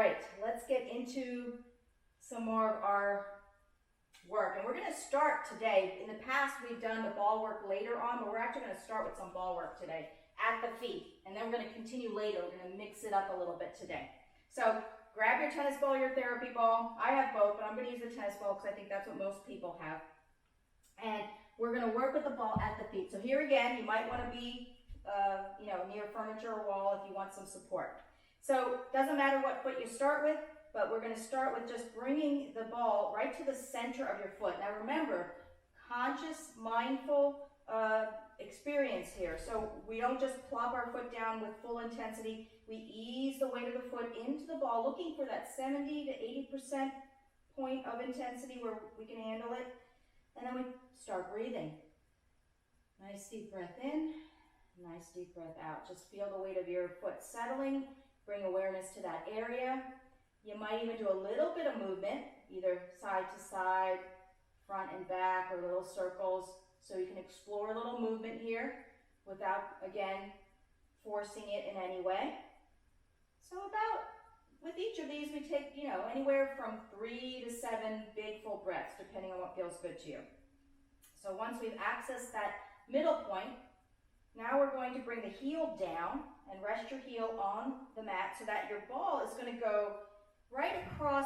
right, let's get into some more of our work. And we're going to start today. In the past, we've done the ball work later on, but we're actually going to start with some ball work today at the feet. And then we're going to continue later. We're going to mix it up a little bit today. So grab your tennis ball, your therapy ball. I have both, but I'm going to use the tennis ball because I think that's what most people have. And we're going to work with the ball at the feet. So here again, you might want to be near furniture or wall if you want some support. So it doesn't matter what foot you start with, but we're going to start with just bringing the ball right to the center of your foot. Now remember, conscious, mindful experience here. So we don't just plop our foot down with full intensity. We ease the weight of the foot into the ball, looking for that 70 to 80% point of intensity where we can handle it. And then we start breathing. Nice deep breath in, nice deep breath out. Just feel the weight of your foot settling. Bring awareness to that area. You might even do a little bit of movement, either side to side, front and back, or little circles. So you can explore a little movement here without, again, forcing it in any way. So with each of these, we take, anywhere from 3 to 7 big full breaths, depending on what feels good to you. So once we've accessed that middle point, now we're going to bring the heel down and rest your heel on the mat so that your ball is going to go right across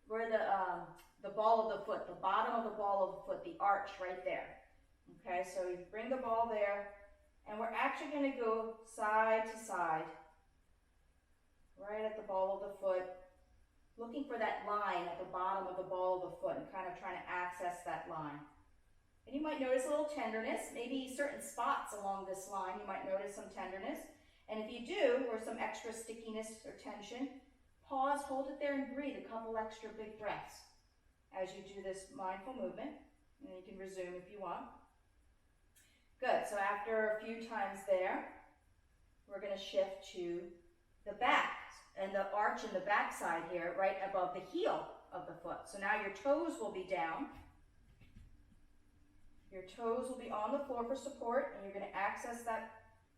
where the ball of the foot, the bottom of the ball of the foot, the arch right there. Okay, so you bring the ball there, and we're actually going to go side to side, right at the ball of the foot, looking for that line at the bottom of the ball of the foot and kind of trying to access that line. And you might notice a little tenderness, maybe certain spots along this line, you might notice some tenderness. And if you do, or some extra stickiness or tension, pause, hold it there, and breathe a couple extra big breaths as you do this mindful movement. And you can resume if you want. Good, so after a few times there, we're going to shift to the back and the arch in the back side here, right above the heel of the foot. So now your toes will be down. Your toes will be on the floor for support, and you're going to access that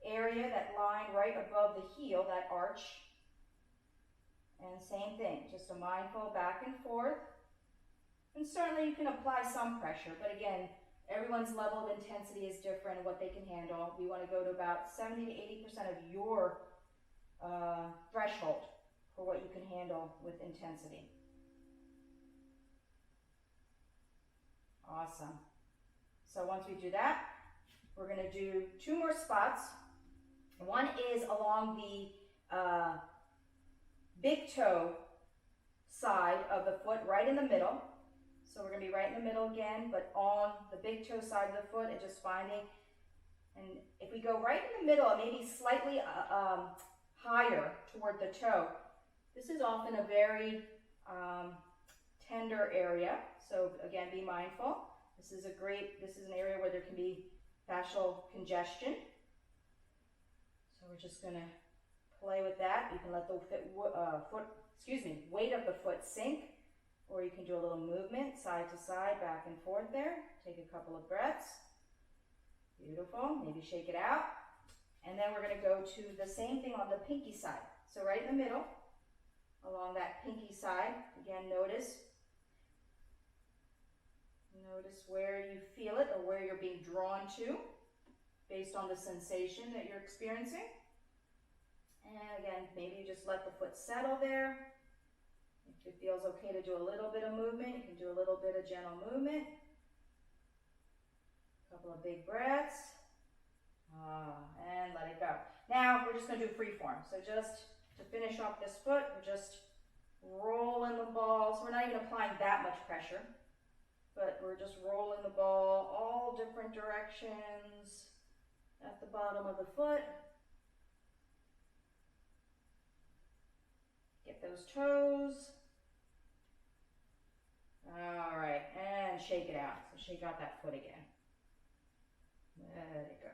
area, that line right above the heel, that arch. And same thing, just a mindful back and forth. And certainly you can apply some pressure, but again, everyone's level of intensity is different and what they can handle. We want to go to about 70 to 80% of your threshold for what you can handle with intensity. Awesome. So once we do that, we're going to do 2 more spots. One is along the big toe side of the foot, right in the middle. So we're going to be right in the middle again, but on the big toe side of the foot and just finding. And if we go right in the middle and maybe slightly higher toward the toe, this is often a very tender area. So again, be mindful. This is an area where there can be fascial congestion. So we're just going to play with that. You can let the weight of the foot sink, or you can do a little movement side to side, back and forth there. Take a couple of breaths. Beautiful. Maybe shake it out. And then we're going to go to the same thing on the pinky side. So right in the middle, along that pinky side, again, notice where you feel it or where you're being drawn to based on the sensation that you're experiencing. And again, maybe you just let the foot settle there. If it feels okay to do a little bit of movement, you can do a little bit of gentle movement. A couple of big breaths. And let it go. Now we're just going to do free form. So just to finish off this foot, we're just rolling the ball. So we're not even applying that much pressure, but we're just rolling the ball all different directions at the bottom of the foot. Get those toes. All right, and shake it out. So shake out that foot again. Let it go.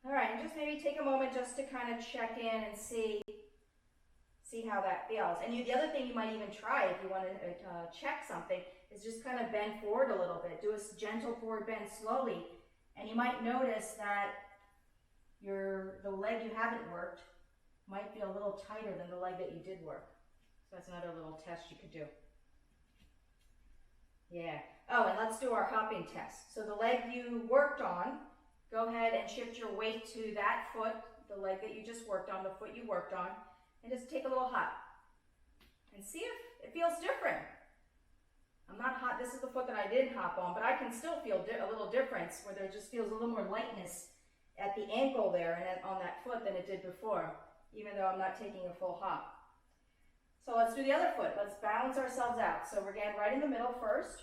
All right, and just maybe take a moment just to kind of check in and see how that feels. And the other thing you might even try if you want to check something is just kind of bend forward a little bit. Do a gentle forward bend slowly, and you might notice that the leg you haven't worked might feel a little tighter than the leg that you did work. So that's another little test you could do. Yeah. Oh, and let's do our hopping test. So the leg you worked on, go ahead and shift your weight to that foot, the leg that you just worked on, the foot you worked on, and just take a little hop. And see if it feels different. I'm not hot, this is the foot that I didn't hop on, but I can still feel a little difference where there just feels a little more lightness at the ankle there and on that foot than it did before, even though I'm not taking a full hop. So let's do the other foot. Let's balance ourselves out. So we're again right in the middle first.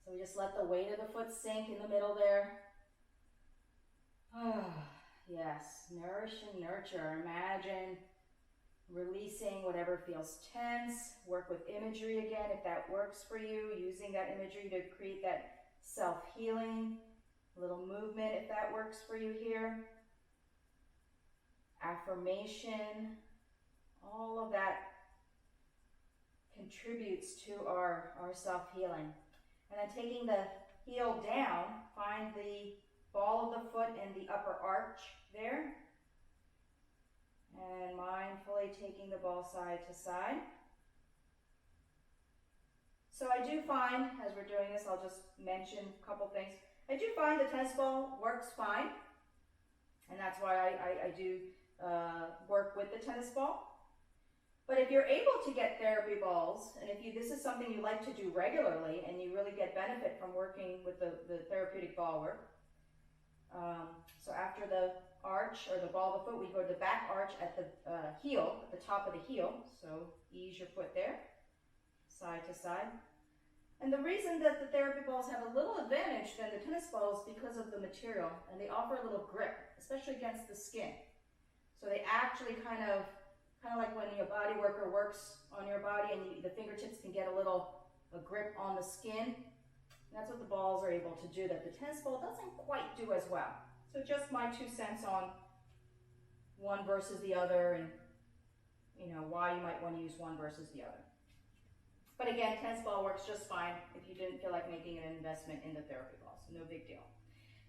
So we just let the weight of the foot sink in the middle there. Yes, nourish and nurture. Imagine releasing whatever feels tense. Work with imagery again if that works for you, using that imagery to create that self-healing. A little movement if that works for you here. Affirmation. All of that contributes to our self-healing. And then taking the heel down, find the ball of the foot in the upper arch there. And mindfully taking the ball side to side. So I do find, as we're doing this, I'll just mention a couple things. I do find the tennis ball works fine. And that's why I do work with the tennis ball. But if you're able to get therapy balls, and if this is something you like to do regularly, and you really get benefit from working with the therapeutic ball work, so after the arch, or the ball of the foot, we go to the back arch at the heel, at the top of the heel, so ease your foot there, side to side. And the reason that the therapy balls have a little advantage than the tennis balls is because of the material, and they offer a little grip, especially against the skin. So they actually kind of like when your body worker works on your body and the fingertips can get a grip on the skin. That's what the balls are able to do that the tennis ball doesn't quite do as well. So just my 2 cents on one versus the other, and why you might want to use one versus the other. But again, tennis ball works just fine if you didn't feel like making an investment in the therapy balls. No big deal.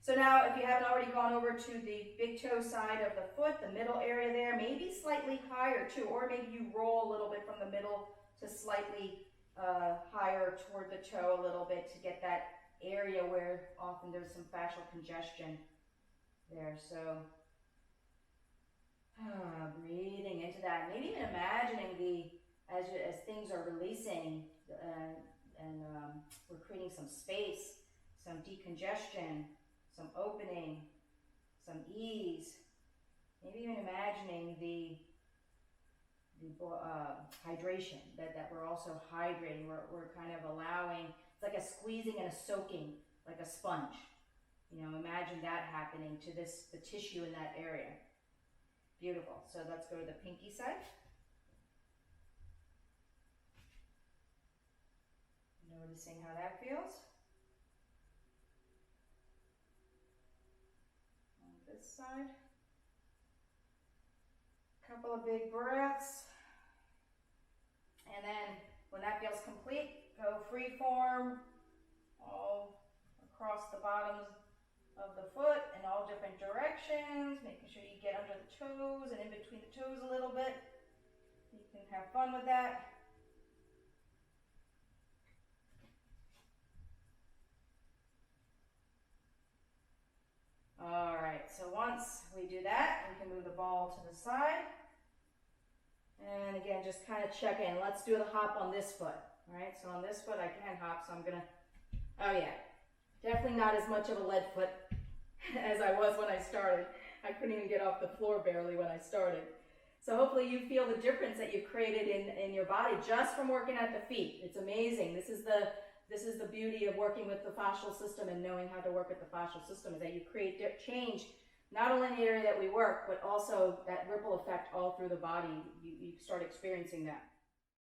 So now, if you haven't already gone over to the big toe side of the foot, the middle area there, maybe slightly higher too, or maybe you roll a little bit from the middle to slightly higher toward the toe a little bit to get that area where often there's some fascial congestion there. So breathing into that, maybe even imagining as things are releasing and we're creating some space, some decongestion, some opening, some ease. Maybe even imagining the hydration, that we're also hydrating. We're kind of allowing, it's like a squeezing and a soaking, like a sponge. Imagine that happening to the tissue in that area. Beautiful. So let's go to the pinky side. Noticing how that feels. On this side. Couple of big breaths. And then when that feels complete, go free form all across the bottoms of the foot in all different directions, making sure you get under the toes and in between the toes a little bit. You can have fun with that. All right, so once we do that, we can move the ball to the side. And again, just kind of check in. Let's do the hop on this foot. All right, so on this foot I can hop, so I'm gonna, oh yeah, definitely not as much of a lead foot as I was when I started. I couldn't even get off the floor barely when I started. So hopefully you feel the difference that you've created in your body just from working at the feet. It's amazing. This is the beauty of working with the fascial system and knowing how to work with the fascial system, is that you create change, not only in the area that we work, but also that ripple effect all through the body. You start experiencing that.